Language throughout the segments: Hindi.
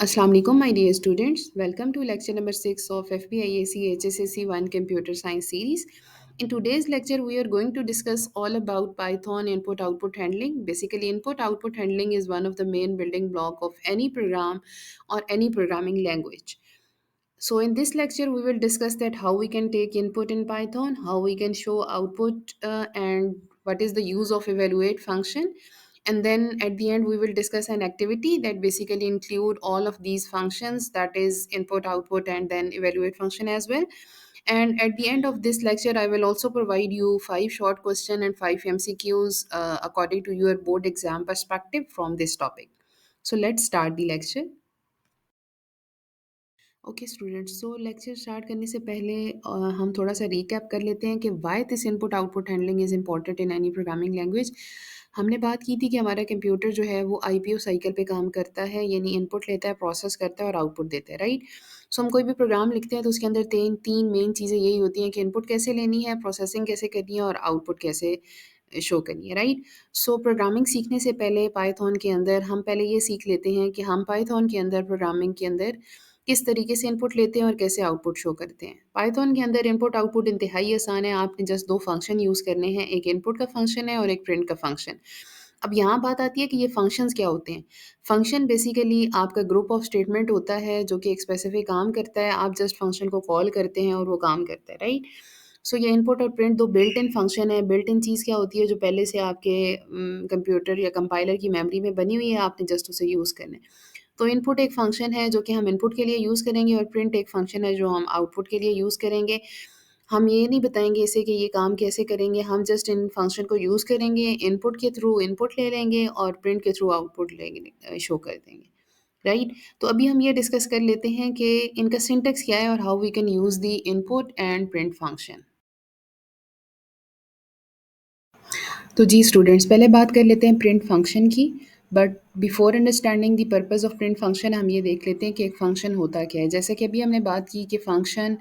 Assalamu alaikum, my dear students. Welcome to lecture number 6 of FPIAC HSSC 1 Computer Science series. In today's lecture, we are going to discuss all about Python input output handling. Basically, input output handling is one of the main building block of any program or any programming language. So in this lecture, we will discuss that how we can take input in Python, how we can show output, and what is the use of evaluate function. And then at the end, we will discuss an activity that basically include all of these functions, that is input, output, and then evaluate function as well. And at the end of this lecture, I will also provide you 5 short question and 5 MCQs according to your board exam perspective from this topic. So let's start the lecture. Okay students, so lecture start करने से पहले हम थोड़ा सा रिकैप कर लेते हैं कि why this input output handling is important in any programming language. हमने बात की थी कि हमारा कंप्यूटर जो है वो आईपीओ साइकिल पे काम करता है, यानी इनपुट लेता है, प्रोसेस करता है और आउटपुट देता है, राइट। सो हम कोई भी प्रोग्राम लिखते हैं तो उसके अंदर तीन तीन मेन चीज़ें यही होती हैं कि इनपुट कैसे लेनी है, प्रोसेसिंग कैसे करनी है और आउटपुट कैसे शो करनी है, राइट। सो प्रोग्रामिंग सीखने से पहले पाइथन के अंदर हम पहले ये सीख लेते हैं कि हम पाइथन के अंदर प्रोग्रामिंग के अंदर किस तरीके से इनपुट लेते हैं और कैसे आउटपुट शो करते हैं। पाइथन के अंदर इनपुट आउटपुट इंतहाई आसान है, आपने जस्ट 2 फंक्शन यूज़ करने हैं, एक इनपुट का फंक्शन है और एक प्रिंट का फंक्शन। अब यहाँ बात आती है कि ये फंक्शंस क्या होते हैं। फंक्शन बेसिकली आपका ग्रुप ऑफ स्टेटमेंट होता है जो कि एक स्पेसिफिक काम करता है, आप जस्ट फंक्शन को कॉल करते हैं और वो काम करता है, राइट। सो ये इनपुट और प्रिंट 2 बिल्ट इन फंक्शन है। बिल्ट इन चीज़ क्या होती है, जो पहले से आपके कंप्यूटर या कंपाइलर की मेमोरी में बनी हुई है, आपने जस्ट उसे यूज़ करना है। तो इनपुट एक फ़ंक्शन है जो कि हम इनपुट के लिए यूज़ करेंगे और प्रिंट एक फ़ंक्शन है जो हम आउटपुट के लिए यूज़ करेंगे। हम ये नहीं बताएँगे इसे कि ये काम कैसे करेंगे, हम जस्ट इन फ़ंक्शन को यूज़ करेंगे, इनपुट के थ्रू इनपुट ले लेंगे और प्रिंट के थ्रू आउटपुट लेंगे, शो कर देंगे, राइट? तो अभी हम ये डिस्कस कर लेते हैं कि इनका सिंटैक्स क्या है और how we can use the input and print function. तो जी स्टूडेंट्स, पहले बात कर लेते हैं प्रिंट फंक्शन की। But before understanding the purpose of print function, हम ये देख लेते हैं कि एक फ़ंक्शन होता क्या है। जैसे कि अभी हमने बात की कि function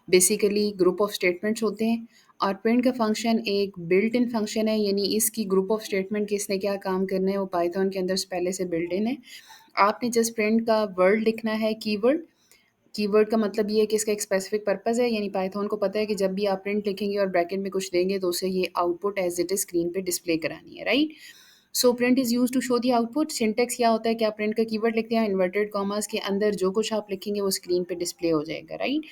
basically group of statements होते हैं और प्रिंट का फ़ंक्शन एक बिल्ट इन फंक्शन है, यानी इसकी ग्रुप ऑफ स्टेटमेंट कि इसने क्या काम करना है वो पाइथन के अंदर पहले से बिल्ट इन है। आपने जस्ट प्रिंट का वर्ड लिखना है, कीवर्ड। कीवर्ड का मतलब ये है कि इसका एक स्पेसिफिक पर्पस है, यानी पाइथन को पता है कि जब भी आप प्रिंट लिखेंगे और ब्रैकेट में कुछ देंगे तो उसे ये output as it is screen पे डिस्प्ले करानी है, right. So print is use to show the output. Syntax क्या होता है कि आप प्रिंट का कीवर्ड लिखते हैं, इन्वर्टेड कॉमास के अंदर जो कुछ आप लिखेंगे वो स्क्रीन पे डिस्प्ले हो जाएगा, राइट।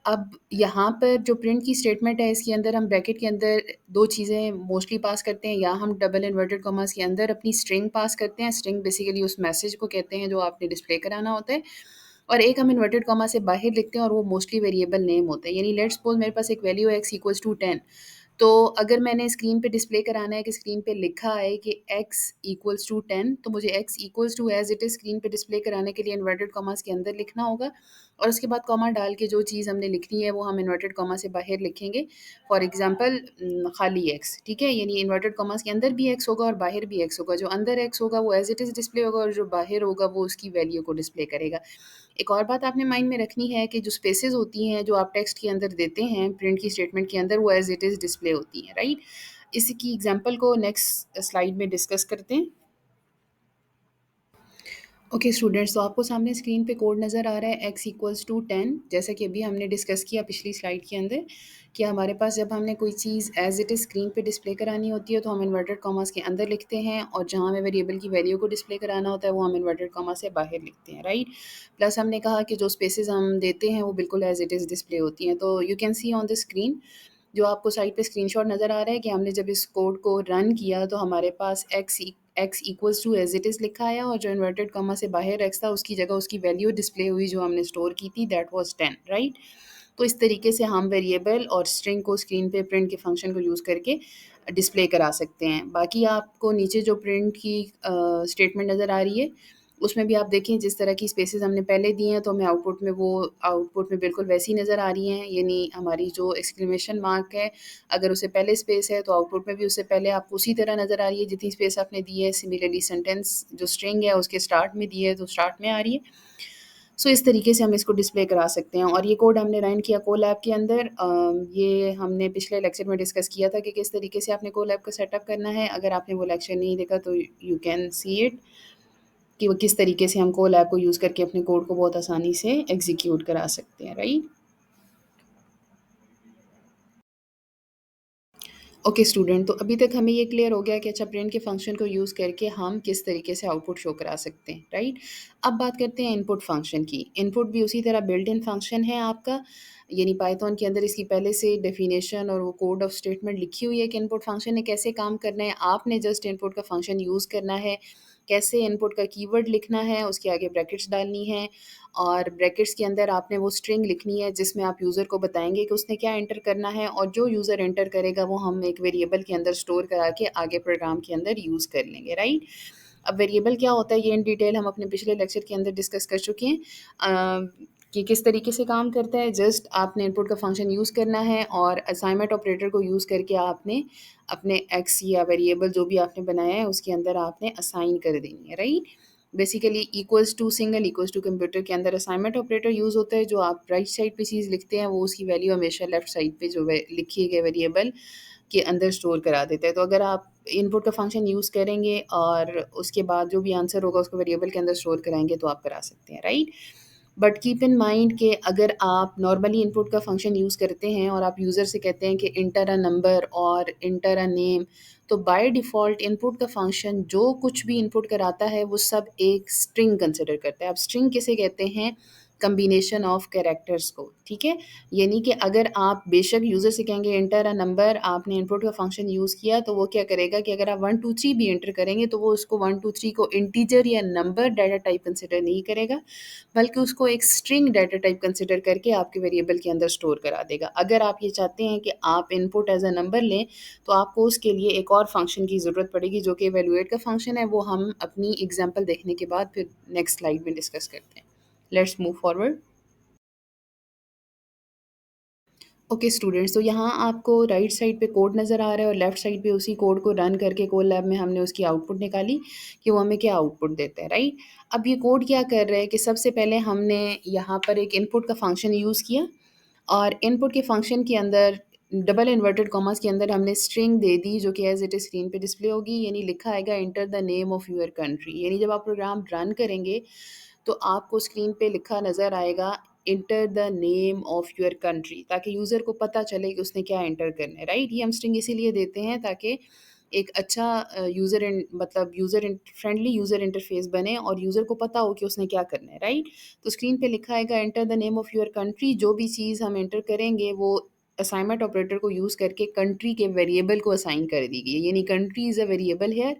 अब यहाँ पर जो प्रिंट की स्टेटमेंट है, इसके अंदर हम ब्रैकेट के अंदर दो चीज़ें मोस्टली पास करते हैं, या हम डबल इन्वर्टेड कॉमास के अंदर अपनी स्ट्रिंग पास करते हैं। स्ट्रिंग बेसिकली उस मैसेज को कहते हैं जो आपने डिस्प्ले कराना होता है, और एक हम इन्वर्टेड कॉमा से बाहर लिखते हैं और वो मोस्टली वेरिएबल नेम होता है। यानी लेट्स सपोज मेरे पास एक वैल्यू है x इक्वल्स टू 10, तो अगर मैंने स्क्रीन पे डिस्प्ले कराना है कि स्क्रीन पे लिखा है कि x इक्वल्स टू 10, तो मुझे x equals to as it is screen पे डिस्प्ले कराने के लिए इन्वर्टेड कॉमास के अंदर लिखना होगा, और उसके बाद कॉमा डाल के जो चीज़ हमने लिखनी है वो हम इन्वर्टेड कॉमा से बाहर लिखेंगे। फॉर एग्जांपल खाली x, ठीक है, यानी इन्वर्टेड कॉमास के अंदर भी x होगा और बाहर भी x होगा। जो अंदर x होगा वो एज इट इज़ डिस्प्ले होगा और जो बाहर होगा वो उसकी वैल्यू को डिस्प्ले करेगा। एक और बात आपने माइंड में रखनी है कि जो स्पेसेस होती हैं जो आप टेक्स्ट के अंदर देते हैं प्रिंट की स्टेटमेंट के अंदर, वो एज इट इज़ डिस्प्ले होती हैं, राइट। इसकी एग्जांपल को नेक्स्ट स्लाइड में डिस्कस करते हैं। ओके स्टूडेंट्स, तो आपको सामने स्क्रीन पे कोड नज़र आ रहा है x इक्वल्स टू 10, जैसा कि अभी हमने डिस्कस किया पिछली स्लाइड के अंदर कि हमारे पास जब हमने कोई चीज़ एज इट इज़ स्क्रीन पे डिस्प्ले करानी होती है तो हम इन्वर्टेड कॉमास के अंदर लिखते हैं, और जहाँ हमें वेरिएबल की वैल्यू को डिस्प्ले कराना होता है वो हम इन्वर्टेड कॉमा से बाहर लिखते हैं, राइट। प्लस हमने कहा कि जो स्पेसेस हम देते हैं वो बिल्कुल एज इट इज़ डिस्प्ले होती हैं। तो you can see on the screen, जो आपको साइड पे स्क्रीनशॉट नज़र आ रहा है कि हमने जब इस कोड को रन किया तो हमारे पास x equals to as it is लिखा आया, और जो इन्वर्टेड कॉमा से बाहर x था उसकी जगह उसकी वैल्यू डिस्प्ले हुई जो हमने स्टोर की थी, दैट वाज 10, राइट। तो इस तरीके से हम वेरिएबल और स्ट्रिंग को स्क्रीन पे प्रिंट के फंक्शन को यूज़ करके डिस्प्ले करा सकते हैं। बाकी आपको नीचे जो प्रिंट की स्टेटमेंट नज़र आ रही है उसमें भी आप देखें जिस तरह की स्पेसेस हमने पहले दी हैं तो हमें आउटपुट में बिल्कुल वैसी नज़र आ रही हैं, यानी हमारी जो एक्सक्लेमेशन मार्क है अगर उससे पहले स्पेस है तो आउटपुट में भी उससे पहले आपको उसी तरह नज़र आ रही है जितनी स्पेस आपने दी है। सिमिलरली सेंटेंस जो स्ट्रिंग है उसके स्टार्ट में दी है तो स्टार्ट में आ रही है। सो इस तरीके से हम इसको डिस्प्ले करा सकते हैं, और ये कोड हमने रन किया कोलैब के अंदर। ये हमने पिछले लेक्चर में डिस्कस किया था कि किस तरीके से आपने कोलैब का सेटअप करना है। अगर आपने वो लेक्चर नहीं देखा तो यू कैन सी इट। कि वो किस तरीके से हम कोलैब को यूज़ करके अपने कोड को बहुत आसानी से एग्ज़ीक्यूट करा सकते हैं, राइट? ओके स्टूडेंट, तो अभी तक हमें ये क्लियर हो गया कि अच्छा प्रिंट के फंक्शन को यूज़ करके हम किस तरीके से आउटपुट शो करा सकते हैं, राइट? अब बात करते हैं इनपुट फंक्शन की। इनपुट भी उसी तरह बिल्ट इन फंक्शन है आपका, यानी पाइथन के अंदर इसकी पहले से डेफिनेशन और वो कोड ऑफ स्टेटमेंट लिखी हुई है कि इनपुट फंक्शन ने कैसे काम करना है। आपने जस्ट इनपुट का फंक्शन यूज़ करना है, कैसे इनपुट का कीवर्ड लिखना है, उसके आगे ब्रैकेट्स डालनी है और ब्रैकेट्स के अंदर आपने वो स्ट्रिंग लिखनी है जिसमें आप यूज़र को बताएँगे कि उसने क्या एंटर करना है, और जो यूज़र एंटर करेगा वो हम एक वेरिएबल के अंदर स्टोर करा के आगे प्रोग्राम के अंदर यूज़ कर लेंगे, राइट? अब वेरिएबल क्या होता है ये इन डिटेल हम अपने पिछले लेक्चर के अंदर डिस्कस कर चुके हैं, कि किस तरीके से काम करता है। जस्ट आपने इनपुट का फंक्शन यूज़ करना है और असाइनमेंट ऑपरेटर को यूज़ करके आपने अपने एक्स या वेरिएबल जो भी आपने बनाया है उसके अंदर आपने असाइन कर देनी है, right? Basically equals to single equals to computer के अंदर असाइनमेंट ऑपरेटर यूज़ होता है। जो आप राइट साइड पे चीज़ लिखते हैं वो उसकी वैल्यू हमेशा लेफ्ट साइड पे जो लिखी गए वेरिएबल के अंदर स्टोर करा देता है। तो अगर आप इनपुट का फंक्शन यूज़ करेंगे और उसके बाद जो भी आंसर होगा उसको वेरिएबल के अंदर स्टोर कराएंगे तो आप करा सकते हैं, right? But keep in mind कि अगर आप नॉर्मली इनपुट का फंक्शन यूज़ करते हैं और आप यूज़र से कहते हैं कि इंटर अ नंबर और इंटर अ नेम, तो बाय डिफ़ॉल्ट इनपुट का फंक्शन जो कुछ भी इनपुट कराता है वो सब एक स्ट्रिंग कंसिडर करता है। अब स्ट्रिंग किसे कहते हैं? कॉम्बिनेशन ऑफ कैरेक्टर्स को, ठीक है? यानी कि अगर आप बेशक यूज़र से कहेंगे एंटर अ नंबर, आपने इनपुट का फंक्शन यूज़ किया तो वो क्या करेगा कि अगर आप 1 2 3 भी एंटर करेंगे तो वो उसको 1 2 3 को इंटीजर या नंबर डाटा टाइप कंसिडर नहीं करेगा, बल्कि उसको एक स्ट्रिंग डाटा टाइप कंसिडर करके आपके वेरिएबल के अंदर स्टोर करा देगा। अगर आप ये चाहते हैं कि आप इनपुट एज़ अ नंबर लें, तो आपको उसके लिए एक और फंक्शन की ज़रूरत पड़ेगी जो कि इवैल्यूएट का फंक्शन है, वो हम अपनी एग्ज़ाम्पल देखने के बाद फिर नेक्स्ट स्लाइड में डिस्कस करते हैं। Let's move forward. Okay students, तो यहाँ आपको राइट साइड पे कोड नज़र आ रहा है और लेफ्ट साइड पे उसी कोड को रन करके कोलैब में हमने उसकी आउटपुट निकाली कि वो हमें क्या आउटपुट देता है, राइट? अब ये कोड क्या कर रहा है कि सबसे पहले हमने यहाँ पर एक इनपुट का फंक्शन यूज़ किया और इनपुट के फंक्शन के अंदर डबल इन्वर्टेड कॉमास के अंदर हमने स्ट्रिंग दे दी जो कि एज इट इज़ स्क्रीन पे डिस्प्ले होगी, यानी लिखा आएगा enter the name of your country. यानी जब आप प्रोग्राम रन करेंगे तो आपको स्क्रीन पे लिखा नज़र आएगा enter the name of your country, ताकि यूज़र को पता चले कि उसने क्या एंटर करना है, राइट? ये हम स्ट्रिंग इसीलिए देते हैं ताकि एक अच्छा मतलब यूज़र फ्रेंडली यूज़र इंटरफेस बने और यूज़र को पता हो कि उसने क्या करना है, राइट? तो स्क्रीन पे लिखा आएगा enter the name of your country, जो भी चीज़ हम एंटर करेंगे वो असाइनमेंट ऑपरेटर को यूज़ करके कंट्री के वेरिएबल को असाइन कर दी गई है, यानी country is a variable here,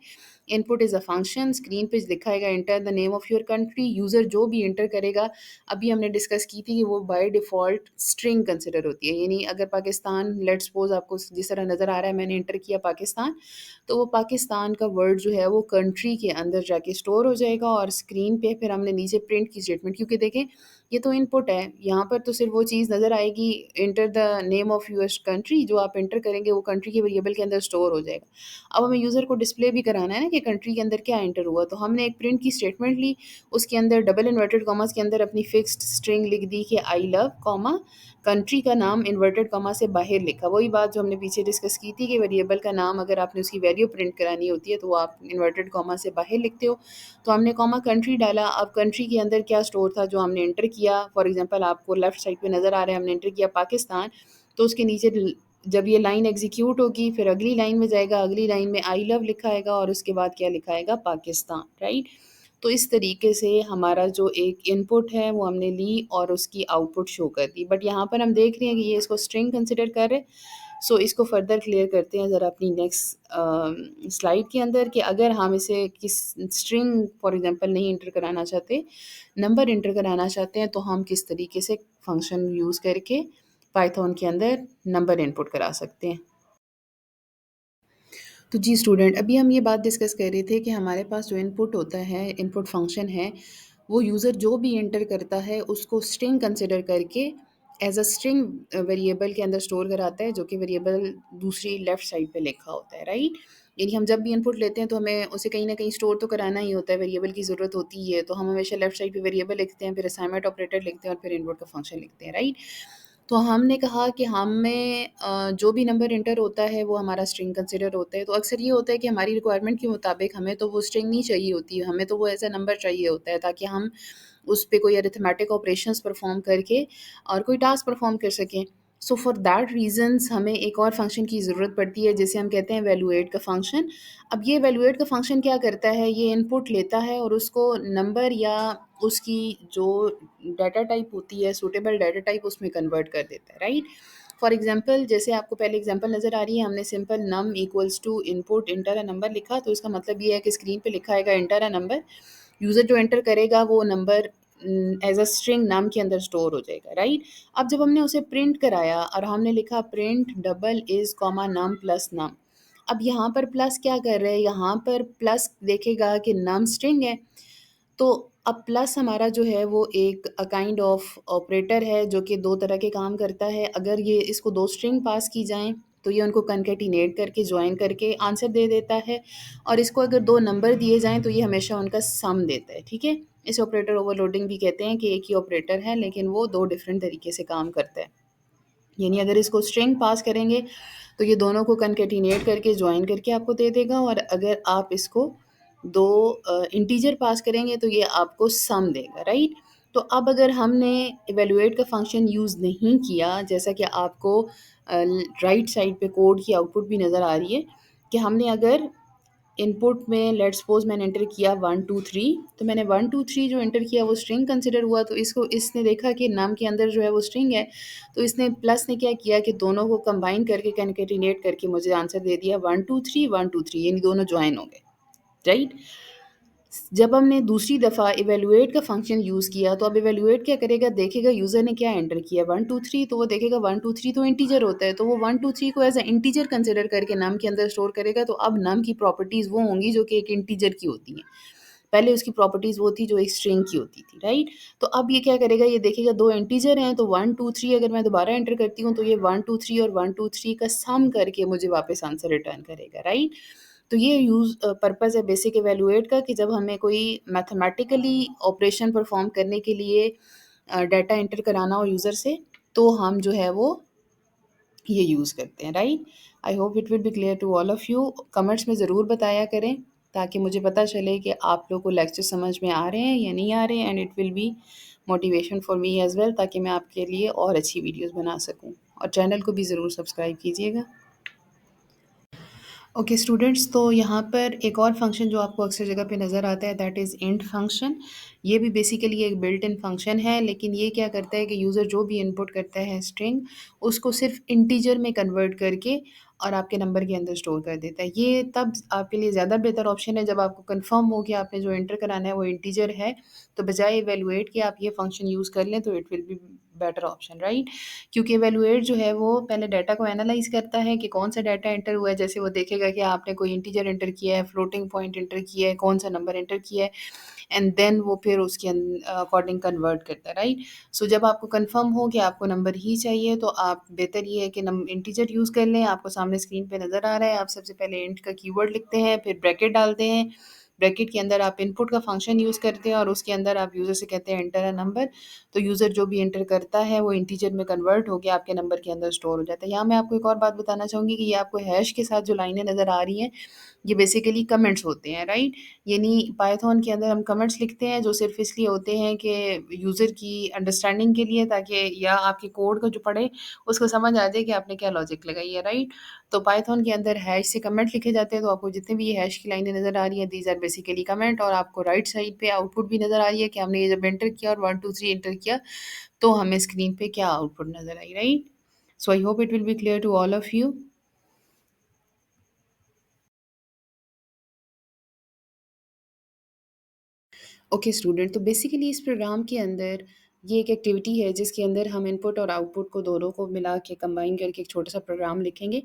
input is a function, screen पे लिखा आएगा enter the name of your country, user जो भी एंटर करेगा, अभी हमने डिस्कस की थी कि वो बाय डिफ़ॉल्ट स्ट्रिंग कंसिडर होती है। यानी अगर पाकिस्तान, लेट्स सपोज़ आपको जिस तरह नज़र आ रहा है मैंने एंटर किया पाकिस्तान, तो वो पाकिस्तान का वर्ड जो है वो कंट्री के अंदर जाके स्टोर हो जाएगा और स्क्रीन पे फिर हमने नीचे प्रिंट की स्टेटमेंट, क्योंकि देखें ये तो इनपुट है, यहाँ पर तो सिर्फ वो चीज़ नज़र आएगी enter the name of your country, जो आप एंटर करेंगे वो कंट्री के वेरिएबल के अंदर स्टोर हो जाएगा। अब हमें यूज़र को डिस्प्ले भी कराना है ना कि कंट्री के अंदर क्या एंटर हुआ, तो हमने एक प्रिंट की स्टेटमेंट ली, उसके अंदर डबल इन्वर्टेड कॉमास के अंदर अपनी फिक्स्ड स्ट्रिंग लिख दी कि आई लव कॉमा कंट्री का नाम इन्वर्टेड कॉमा से बाहर लिखा। वही बात जो हमने पीछे डिस्कस की थी कि वेरिएबल का नाम अगर आपने उसकी वैल्यू प्रिंट करानी होती है तो वो आप इन्वर्टेड कॉमा से बाहर लिखते हो। तो हमने कॉमा कंट्री डाला। अब कंट्री के अंदर क्या स्टोर था जो हमने एंटर किया, फॉर एग्जांपल आपको लेफ्ट साइड पे नज़र आ रहा है हमने एंटर किया पाकिस्तान, तो उसके नीचे जब ये लाइन एग्जीक्यूट होगी फिर अगली लाइन में जाएगा, अगली लाइन में आई लव लिखा आएगा और उसके बाद क्या लिखा आएगा, पाकिस्तान, राइट? तो इस तरीके से हमारा जो एक इनपुट है वो हमने ली और उसकी आउटपुट शो कर दी। बट यहाँ पर हम देख रहे हैं कि ये इसको स्ट्रिंग कंसिडर कर रहे हैं। सो इसको फर्दर क्लियर करते हैं ज़रा अपनी नेक्स्ट स्लाइड के अंदर कि अगर हम इसे किस स्ट्रिंग फॉर एग्जांपल नहीं इंटर कराना चाहते, नंबर इंटर कराना चाहते हैं, तो हम किस तरीके से फंक्शन यूज़ करके पाइथन के अंदर नंबर इनपुट करा सकते हैं। तो जी स्टूडेंट, अभी हम ये बात डिस्कस कर रहे थे कि हमारे पास जो इनपुट होता है, इनपुट फंक्शन है, वो यूज़र जो भी एंटर करता है उसको स्ट्रिंग कंसिडर करके एज अ स्ट्रिंग वेरिएबल के अंदर स्टोर कराता है, जो कि वेरिएबल दूसरी लेफ्ट साइड पे लिखा होता है, राइट? यानी हम जब भी इनपुट लेते हैं तो हमें उसे कहीं ना कहीं स्टोर तो कराना ही होता है, वेरिएबल की ज़रूरत होती ही है, तो हम हमेशा लेफ्ट साइड पे वेरिएबल लिखते हैं, फिर असाइनमेंट ऑपरेटर लिखते हैं और फिर इनपुट का फंक्शन लिखते हैं, राइट? तो हमने कहा कि हमें जो भी नंबर एंटर होता है वो हमारा स्ट्रिंग कंसिडर होता है। तो अक्सर ये होता है कि हमारी रिक्वायरमेंट के मुताबिक हमें तो वो स्ट्रिंग नहीं चाहिए होती, हमें तो वो ऐसा नंबर चाहिए होता है ताकि हम उस पे कोई अरिथमेटिक ऑपरेशंस परफॉर्म करके और कोई टास्क परफॉर्म कर सकें। सो फॉर दैट रीज़न्स हमें एक और फंक्शन की ज़रूरत पड़ती है जिसे हम कहते हैं वैल्यूएट का फंक्शन। अब ये वैल्यूएट का फंक्शन क्या करता है, ये इनपुट लेता है और उसको नंबर या उसकी जो डाटा टाइप होती है, सूटेबल डाटा टाइप, उसमें कन्वर्ट कर देता है, राइट? फॉर एग्जांपल, जैसे आपको पहले एग्जांपल नज़र आ रही है, हमने simple num equals to input enter a number लिखा, तो इसका मतलब ये है कि स्क्रीन पे लिखा आएगा इंटर अ नंबर। यूज़र जो एंटर करेगा वो नंबर एज अ स्ट्रिंग नम के अंदर स्टोर हो जाएगा, राइट? अब जब हमने उसे प्रिंट कराया और हमने लिखा print double is comma num plus num, अब यहाँ पर प्लस क्या कर रहे हैं, यहाँ पर प्लस देखेगा कि नम स्ट्रिंग है। तो अब प्लस हमारा जो है वो एक काइंड ऑफ ऑपरेटर है जो कि 2 तरह के काम करता है। अगर ये इसको 2 स्ट्रिंग पास की जाएँ तो ये उनको कॉन्कैटिनेट करके जॉइन करके आंसर दे देता है, और इसको अगर 2 नंबर दिए जाएँ तो ये हमेशा उनका सम देता है, ठीक है? इसे ऑपरेटर ओवरलोडिंग भी कहते हैं कि एक ही ऑपरेटर है लेकिन वो 2 डिफरेंट तरीके से काम करता है। यानी अगर इसको स्ट्रिंग पास करेंगे तो ये दोनों को कॉन्कैटिनेट करके जॉइन करके आपको दे देगा, और अगर आप इसको 2 इंटीजर पास करेंगे तो ये आपको सम देगा, राइट? तो अब अगर हमने इवैल्यूएट का फंक्शन यूज़ नहीं किया, जैसा कि आपको राइट साइड पे कोड की आउटपुट भी नज़र आ रही है कि हमने अगर इनपुट में लेट्स सपोज़ मैंने एंटर किया 1 2 3, तो मैंने 1 2 3 जो एंटर किया वो स्ट्रिंग कंसिडर हुआ, तो इसको इसने देखा कि नाम के अंदर जो है वो स्ट्रिंग है, तो इसने प्लस ने क्या किया कि दोनों को कंबाइन करके कॉन्कैटिनेट करके मुझे आंसर दे दिया 1 2 3 1 2 3, यानी दोनों जॉइन हो गए, राइट? जब हमने दूसरी दफ़ा इवैल्यूएट का फंक्शन यूज़ किया तो अब इवैल्यूएट क्या करेगा, देखेगा यूज़र ने क्या एंटर किया 1 2 3, तो वो देखेगा 1 2 3 तो इंटीजर होता है, तो वो 1 2 3 को एज अ इंटीजर कंसिडर करके नम के अंदर स्टोर करेगा। तो अब नम की प्रॉपर्टीज़ वो होंगी जो कि एक इंटीजर की होती हैं। पहले उसकी प्रॉपर्टीज़ वो थी जो एक स्ट्रिंग की होती थी, राइट? तो अब ये क्या करेगा, ये देखेगा 2 इंटीजर हैं तो 1 2 3 अगर मैं दोबारा एंटर करती हूँ तो ये 1 2 3 और 1 2 3 का सम करके मुझे वापस आंसर रिटर्न करेगा, राइट? तो ये पर्पस है बेसिक इवैल्यूएट का कि जब हमें कोई मैथमेटिकली ऑपरेशन परफॉर्म करने के लिए डाटा एंटर कराना हो यूज़र से, तो हम जो है वो ये यूज़ करते हैं, right? I hope it will be clear to all of you. Comments में ज़रूर बताया करें ताकि मुझे पता चले कि आप लोग को लेक्चर समझ में आ रहे हैं या नहीं आ रहे हैं, and it will B motivation for me as well, ताकि मैं आपके लिए और अच्छी वीडियोज़ बना सकूँ। और चैनल को भी ज़रूर सब्सक्राइब कीजिएगा। ओके स्टूडेंट्स, तो यहाँ पर एक और फंक्शन जो आपको अक्सर जगह पे नज़र आता है दैट इज़ इंट फंक्शन। ये भी बेसिकली एक बिल्ट इन फंक्शन है, लेकिन ये क्या करता है कि यूज़र जो भी इनपुट करता है स्ट्रिंग, उसको सिर्फ इंटीजर में कन्वर्ट करके और आपके नंबर के अंदर स्टोर कर देता है। ये तब आपके लिए ज़्यादा बेहतर ऑप्शन है जब आपको कंफर्म हो कि आपने जो एंटर कराना है वो इंटीजर है, तो बजाय इवैल्यूएट के आप ये फंक्शन यूज़ कर लें तो it will be better option, right? क्योंकि इवैल्यूएट जो है वो पहले डाटा को एनालाइज़ करता है कि कौन सा डाटा एंटर हुआ है। जैसे वो देखेगा कि आपने कोई इंटीजर एंटर किया है, फ्लोटिंग पॉइंट एंटर किया है, कौन सा नंबर एंटर किया है, एंड देन वो फिर उसके अकॉर्डिंग कन्वर्ट करता है, राइट? सो जब आपको कंफर्म हो कि आपको नंबर ही चाहिए तो आप बेहतर ये है कि नम इंटीजर यूज़ कर लें। आपको सामने स्क्रीन पे नज़र आ रहा है, आप सबसे पहले इंट का कीवर्ड लिखते हैं, फिर ब्रैकेट डालते हैं, ब्रैकेट के अंदर आप इनपुट का फंक्शन यूज़ करते हैं और उसके अंदर आप यूज़र से कहते हैं एंटर अ नंबर। तो यूज़र जो भी एंटर करता है वो इंटीजर में कन्वर्ट होके आपके नंबर के अंदर स्टोर हो जाता है। यहाँ मैं आपको एक और बात बताना चाहूँगी कि ये आपको हैश के साथ जो लाइनें नज़र आ रही हैं, ये बेसिकली कमेंट्स होते हैं, राइट? यानी पाइथन के अंदर हम कमेंट्स लिखते हैं जो सिर्फ़ इसलिए होते हैं कि यूज़र की अंडरस्टैंडिंग के लिए, ताकि या आपके कोड को जो पढ़े उसको समझ आ जाए कि आपने क्या लॉजिक लगाई है, राइट? तो पाइथन के अंदर हैश से कमेंट लिखे जाते हैं, तो आपको जितने भी ये हैश की लाइनें नज़र आ रही हैं, दीज़ आर बेसिकली कमेंट, और आपको राइट साइड पे आउटपुट भी नज़र आ रही है कि हमने ये जब एंटर किया और 1 2 3 एंटर किया तो हमें स्क्रीन पे क्या आउटपुट नज़र आई, right? So I hope it will be clear to all of you. Okay student, तो बेसिकली इस प्रोग्राम के अंदर ये एक एक्टिविटी है जिसके अंदर हम इनपुट और आउटपुट को दोनों को मिला के कंबाइन करके एक छोटा सा प्रोग्राम लिखेंगे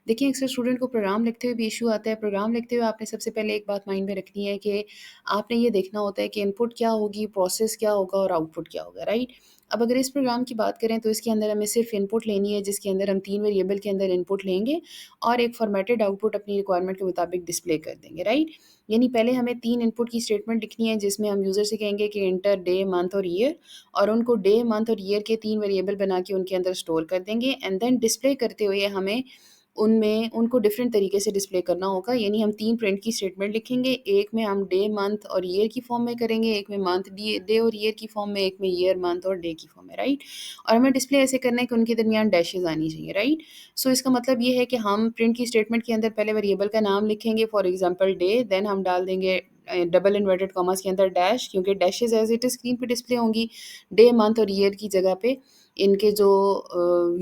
देखिए, अक्सर स्टूडेंट को प्रोग्राम लिखते हुए भी इश्यू आता है। प्रोग्राम लिखते हुए आपने सबसे पहले एक बात माइंड में रखनी है कि आपने ये देखना होता है कि इनपुट क्या होगी, प्रोसेस क्या होगा और आउटपुट क्या होगा, राइट? अब अगर इस प्रोग्राम की बात करें तो इसके अंदर हमें सिर्फ़ इनपुट लेनी है, जिसके अंदर हम 3 वेरिएबल के अंदर इनपुट लेंगे और एक फ़ॉर्मेटेड आउटपुट अपनी रिक्वायरमेंट के मुताबिक डिस्प्ले कर देंगे, राइट? यानी पहले हमें 3 इनपुट की स्टेटमेंट लिखनी है, जिसमें हम यूज़र से कहेंगे कि एंटर डे, मंथ और ईयर, और उनको डे, मंथ और ईयर के 3 वेरिएबल बना के उनके अंदर स्टोर कर देंगे एंड देन डिस्प्ले करते हुए हमें उनमें उनको डिफरेंट तरीके से डिस्प्ले करना होगा। यानी हम 3 प्रिंट की स्टेटमेंट लिखेंगे, एक में हम डे, मंथ और ईयर की फॉर्म में करेंगे, एक में मंथ डे डे और ईयर की फॉर्म में, एक में ईयर, मंथ और डे की फॉर्म में, राइट? और हमें डिस्प्ले ऐसे करना है कि उनके दरमियान डैशेज़ आनी चाहिए, राइट? सो इसका मतलब ये है कि हम प्रिंट की स्टेटमेंट के अंदर पहले वेरिएबल का नाम लिखेंगे, फॉर एग्ज़ाम्पल डे, देन हम डाल देंगे डबल इन्वर्टेड कॉमास के अंदर डैश, क्योंकि dashes as it is screen पे डिस्प्ले होंगी। डे, मंथ और ईयर की जगह पे इनके जो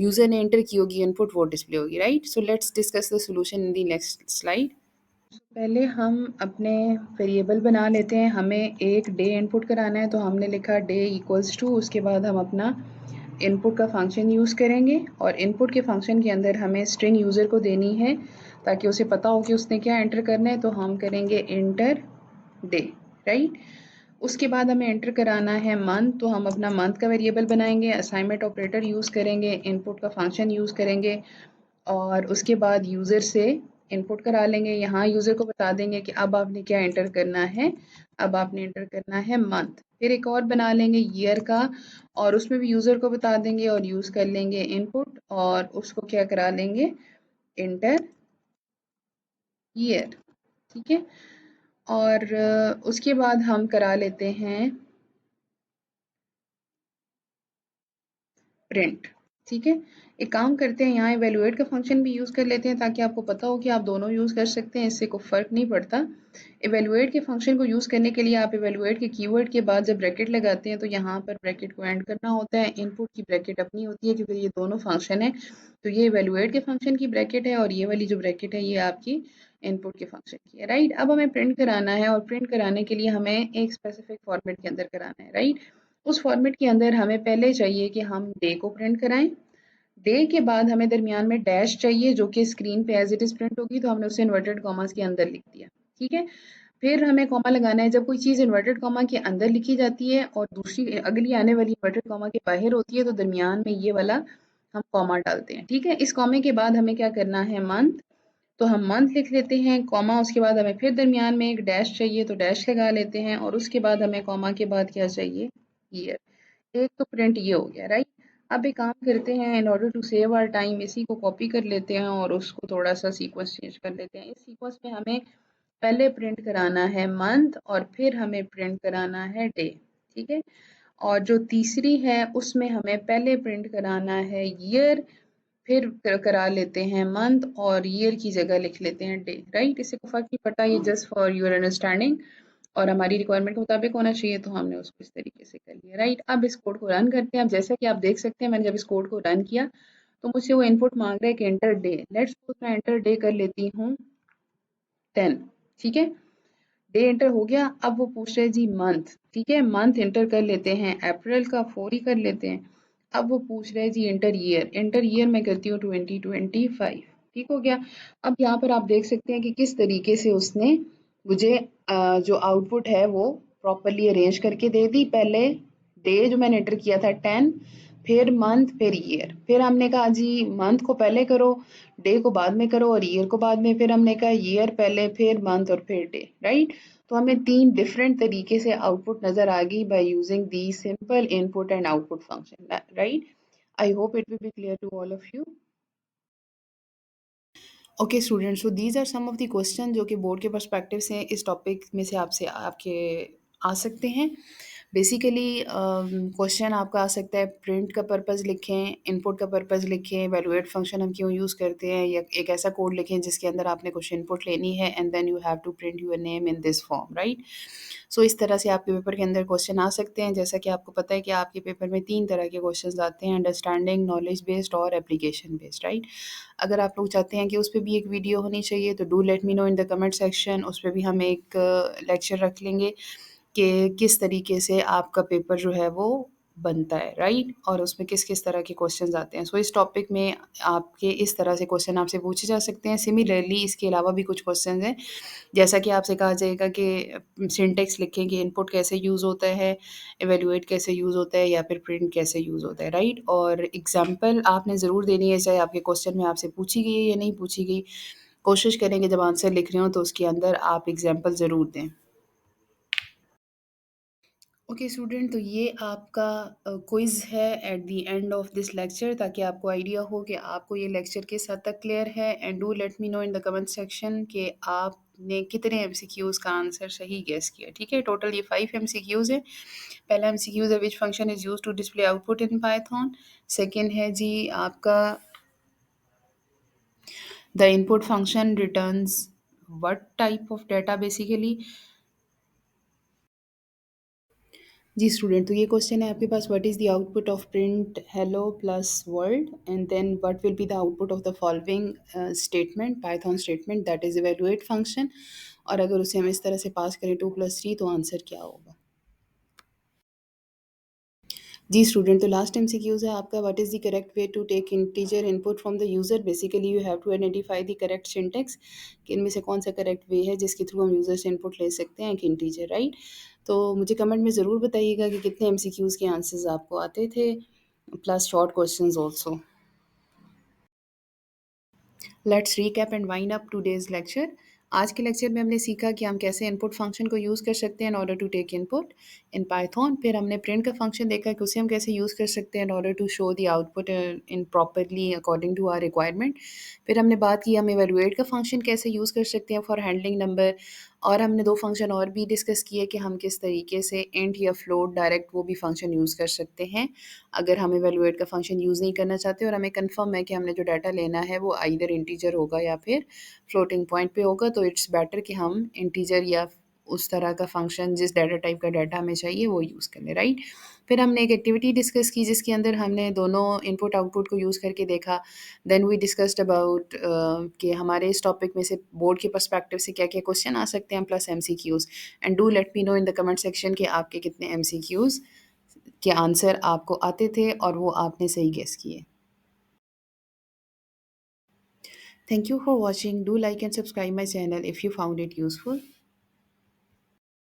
यूज़र ने एंटर की होगी इनपुट, वो डिस्प्ले होगी, right? So let's discuss the solution in the next slide. पहले हम अपने वेरिएबल बना लेते हैं। हमें एक डे इनपुट कराना है, तो हमने लिखा डे इक्वल्स टू, उसके बाद हम अपना इनपुट का फंक्शन यूज़ करेंगे और इनपुट के फंक्शन के अंदर हमें स्ट्रिंग यूज़र को देनी है ताकि उसे पता हो कि उसने क्या एंटर करना है। तो हम करेंगे इंटर डे, राइट? उसके बाद हमें एंटर कराना है मंथ, तो हम अपना मंथ का वेरिएबल बनाएंगे, असाइनमेंट ऑपरेटर यूज़ करेंगे, इनपुट का फंक्शन यूज़ करेंगे और उसके बाद यूज़र से इनपुट करा लेंगे। यहाँ यूज़र को बता देंगे कि अब आपने क्या एंटर करना है, अब आपने एंटर करना है मंथ। फिर एक और बना लेंगे ईयर का और उसमें भी यूज़र को बता देंगे और यूज़ कर लेंगे इनपुट और उसको क्या करा लेंगे, इंटर ईयर, ठीक है? और उसके बाद हम करा लेते हैं प्रिंट, ठीक है? एक काम करते हैं, यहाँ इवैल्यूएट का फंक्शन भी यूज़ कर लेते हैं ताकि आपको पता हो कि आप दोनों यूज़ कर सकते हैं, इससे कोई फ़र्क नहीं पड़ता। इवैल्यूएट के फंक्शन को यूज़ करने के लिए आप इवैल्यूएट के कीवर्ड के बाद जब ब्रैकेट लगाते हैं तो यहाँ पर ब्रैकेट को एंड करना होता है। इनपुट की ब्रैकेट अपनी होती है क्योंकि ये दोनों फंक्शन है। तो ये इवैल्यूएट के फंक्शन की ब्रैकेट है और ये वाली जो ब्रैकेट है ये आपकी इनपुट के फंक्शन की है, राइट? अब हमें प्रिंट कराना है और प्रिंट कराने के लिए हमें एक स्पेसिफिक फॉर्मेट के अंदर कराना है, राइट? उस फॉर्मेट के अंदर हमें पहले चाहिए कि हम डे को प्रिंट कराएं। डे के बाद हमें दरमियान में डैश चाहिए जो कि स्क्रीन पे एज इट इज़ प्रिंट होगी, तो हमने उसे इन्वर्टेड कॉमास के अंदर लिख दिया, ठीक है? फिर हमें कॉमा लगाना है। जब कोई चीज़ इन्वर्टेड कॉमा के अंदर लिखी जाती है और दूसरी अगली आने वाली इन्वर्टेड कॉमा के बाहर होती है तो दरमियान में ये वाला हम कॉमा डालते हैं, ठीक है? इस कॉमे के बाद हमें क्या करना है, मंथ, तो हम मंथ लिख लेते हैं कॉमा, उसके बाद हमें फिर दरमियान में एक डैश चाहिए तो डैश लगा लेते हैं और उसके बाद हमें कॉमा के बाद क्या चाहिए, ईयर। एक तो प्रिंट ये हो गया, राइट? अब एक काम करते हैं, in order to save our time इसी को कॉपी कर लेते हैं और उसको थोड़ा सा सीक्वेंस चेंज कर लेते हैं। इस सीक्वेंस में हमें पहले प्रिंट कराना है मंथ और फिर हमें प्रिंट कराना है डे, ठीक है? और जो तीसरी है उसमें हमें पहले प्रिंट कराना है ईयर, फिर करा लेते हैं मंथ और ईयर की जगह लिख लेते हैं डे, राइट? इससे कोई फर्क नहीं पड़ता, ये जस्ट फॉर योर अंडरस्टैंडिंग और हमारी रिक्वायरमेंट के मुताबिक होना चाहिए, तो हमने उसको इस तरीके से कर लिया, राइट? अब इस कोड को रन करते हैं। अब जैसा कि आप देख सकते हैं, मैंने जब इस कोड को रन किया तो मुझसे वो इनपुट मांग रहा है कि एंटर डे। लेट्स सपोज मैं एंटर डे कर लेती हूँ 10, ठीक है? डे एंटर हो गया। अब वो पूछ रहे जी मंथ, ठीक है? मंथ एंटर कर लेते हैं, अप्रैल का 4 ही कर लेते हैं। अब वो पूछ रहे जी एंटर ईयर, एंटर ईयर मैं करती हूँ 2025, ठीक हो गया। अब यहाँ पर आप देख सकते हैं कि किस तरीके से उसने मुझे जो आउटपुट है वो प्रॉपरली अरेंज करके दे दी। पहले डे जो मैंने एंटर किया था 10, फिर मंथ, फिर ईयर। फिर हमने कहा जी मंथ को पहले करो, डे को बाद में करो और ईयर को बाद में। फिर हमने कहा ईयर पहले, फिर मंथ और फिर डे, राइट? तो हमें 3 डिफरेंट तरीके से आउटपुट नज़र आ गई by using the simple input and output function, right? I hope it will be clear to all of you. Okay students, so these are some of the question जो कि बोर्ड के पर्सपेक्टिव से इस टॉपिक में से आपसे आपके आ सकते हैं। बेसिकली क्वेश्चन आपका आ सकता है, प्रिंट का पर्पस लिखें, इनपुट का पर्पस लिखें, इवैल्यूएट फंक्शन हम क्यों यूज़ करते हैं, या एक ऐसा कोड लिखें जिसके अंदर आपने कुछ इनपुट लेनी है and then you have to print your name in this form, right? So इस तरह से आपके पेपर के अंदर क्वेश्चन आ सकते हैं। जैसा कि आपको पता है कि आपके पेपर में 3 तरह के क्वेश्चंस आते हैं, अंडरस्टैंडिंग, नॉलेज बेस्ड और एप्लीकेशन बेस्ड, राइट? अगर आप लोग चाहते हैं कि उस पे भी एक वीडियो होनी चाहिए तो do let me know in the comment section. उस पे भी हम एक लेक्चर रख लेंगे कि किस तरीके से आपका पेपर जो है वो बनता है, राइट? और उसमें किस-किस तरह के क्वेश्चंस आते हैं। सो इस टॉपिक में आपके इस तरह से क्वेश्चन आपसे पूछे जा सकते हैं। सिमिलरली इसके अलावा भी कुछ क्वेश्चंस हैं, जैसा कि आपसे कहा जाएगा कि सिंटैक्स लिखें कि इनपुट कैसे यूज़ होता है, इवैल्यूएट कैसे यूज़ होता है या फिर प्रिंट कैसे यूज़ होता है, राइट? और एग्ज़ाम्पल आपने ज़रूर देनी है, चाहे आपके क्वेश्चन में आपसे पूछी गई है या नहीं पूछी गई। कोशिश करें कि जब आंसर लिख रहे हों तो उसके अंदर आप एग्ज़ाम्पल ज़रूर दें। ओके स्टूडेंट, तो ये आपका क्विज़ है at the end of this lecture, ताकि आपको आइडिया हो कि आपको ये लेक्चर किस हद तक क्लियर है। And do let me know in the comment section कि आपने कितने एमसीक्यूज़ का आंसर सही गेस किया। ठीक है, टोटल ये 5 एमसीक्यूज़ है। पहला एमसीक्यूज़ है, which function is used to display output in Python. Second है जी आपका, the input function returns what type of data basically. जी स्टूडेंट, तो ये क्वेश्चन है आपके पास, what is the output of print hello plus world and then what will be the output of the following statement, Python statement that is evaluate function. और अगर उसे हम इस तरह से पास करें 2 + 3 तो आंसर क्या होगा। जी स्टूडेंट, तो लास्ट एमसीक्यूज है आपका, what is the correct way to take integer input from the user. Basically you have to identify the correct syntax कि इनमें से कौन सा करेक्ट वे है जिसके थ्रू हम यूज़र से इनपुट ले सकते हैं एक इंटीजर, राइट? तो मुझे कमेंट में ज़रूर बताइएगा कि कितने एमसीक्यूज़ के आंसर्स आपको आते थे, plus short questions also. Let's recap and wind up today's lecture. आज के लेक्चर में हमने सीखा कि हम कैसे इनपुट फंक्शन को यूज़ कर सकते हैं in order to take input in Python. फिर हमने प्रिंट का फंक्शन देखा कि उसे हम कैसे यूज़ कर सकते हैं in order to show the output in properly according to our requirement. फिर हमने बात की हम इवैल्यूएट का फंक्शन कैसे यूज़ कर सकते हैं फॉर हैंडलिंग नंबर। और हमने 2 फंक्शन और भी डिस्कस किए कि हम किस तरीके से इंट या फ्लोट डायरेक्ट वो भी फंक्शन यूज़ कर सकते हैं अगर हम इवैल्यूएट का फंक्शन यूज़ नहीं करना चाहते और हमें कंफर्म है कि हमने जो डाटा लेना है वो आइदर इंटीजर होगा या फिर फ्लोटिंग पॉइंट पे होगा, तो इट्स बेटर कि हम इंटीजर या उस तरह का फंक्शन जिस डाटा टाइप का डाटा हमें चाहिए वो यूज़ कर लें, राइट? फिर हमने एक एक्टिविटी डिस्कस की जिसके अंदर हमने दोनों इनपुट आउटपुट को यूज़ करके देखा। देन वी डिस्कस्ड अबाउट कि हमारे इस टॉपिक में से बोर्ड के पर्सपेक्टिव से क्या क्या क्वेश्चन आ सकते हैं plus MCQs. And do let me know in the comment section कि आपके कितने एमसीक्यूज़ के आंसर आपको आते थे और वो आपने सही गेस किए। Thank you for watching. Do like and subscribe my channel if you found it useful.